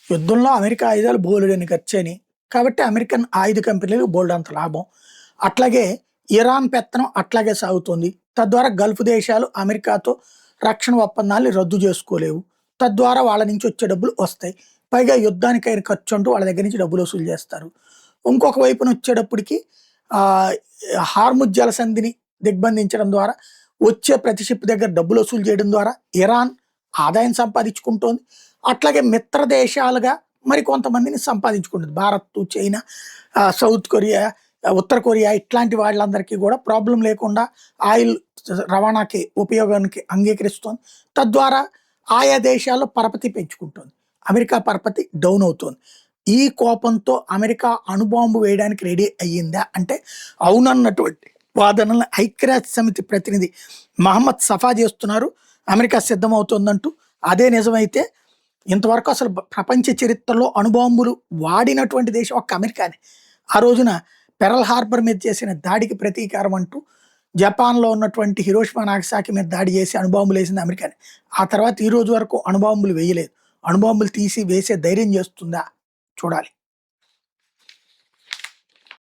యుద్ధంలో అమెరికా ఆయుధాలు బోలెడన్ని ఖర్చయినాయి. కాబట్టి అమెరికన్ ఆయుధ కంపెనీలకు బోలెడంత లాభం. అట్లాగే ఇరాన్ పెత్తనం అట్లాగే సాగుతుంది. తద్వారా గల్ఫ్ దేశాలు అమెరికాతో రక్షణ ఒప్పందాల్ని రద్దు చేసుకోలేవు. తద్వారా వాళ్ళ నుంచి వచ్చే డబ్బులు వస్తాయి. పైగా యుద్ధానికైన ఖర్చు అంటూ వాళ్ళ దగ్గర నుంచి డబ్బులు వసూలు చేస్తారు. ఇంకొక వైపున వచ్చేటప్పటికి ఆహ్, హార్ముజ్ జలసంధిని దిగ్బంధించడం ద్వారా వచ్చే ప్రతి షిప్ దగ్గర డబ్బులు వసూలు చేయడం ద్వారా ఇరాన్ ఆదాయం సంపాదించుకుంటోంది. అట్లాగే మిత్ర దేశాలుగా మరికొంతమందిని సంపాదించుకుంటుంది. భారత్, చైనా, సౌత్ కొరియా, ఉత్తర కొరియా ఇట్లాంటి వాళ్ళందరికీ కూడా ప్రాబ్లం లేకుండా ఆయిల్ రవాణాకి ఉపయోగానికి అంగీకరిస్తోంది. తద్వారా ఆయా దేశాల్లో పరపతి పెంచుకుంటోంది. అమెరికా పరపతి డౌన్ అవుతోంది. ఈ కోపంతో అమెరికా అణుబాంబు వేయడానికి రెడీ అయ్యిందా అంటే అవునన్నటువంటి వాదనలను ఐక్యరాజ్య సమితి ప్రతినిధి మహమ్మద్ సఫా చేస్తున్నారు. అమెరికా సిద్ధమవుతోందంటూ. అదే నిజమైతే ఇంతవరకు అసలు ప్రపంచ చరిత్రలో అణుబాంబులు వాడినటువంటి దేశం ఒక్క అమెరికానే. ఆ రోజున పెరల్ హార్బర్ మీద చేసిన దాడికి ప్రతీకారం అంటూ జపాన్లో ఉన్నటువంటి హిరోషిమా నాగసాకి మీద దాడి చేసి అణుబాంబులు వేసింది అమెరికానే. ఆ తర్వాత ఈ రోజు వరకు అణుబాంబులు వేయలేదు. అణుబాంబులు తీసి వేసే ధైర్యం చేస్తుందా చూడాలి.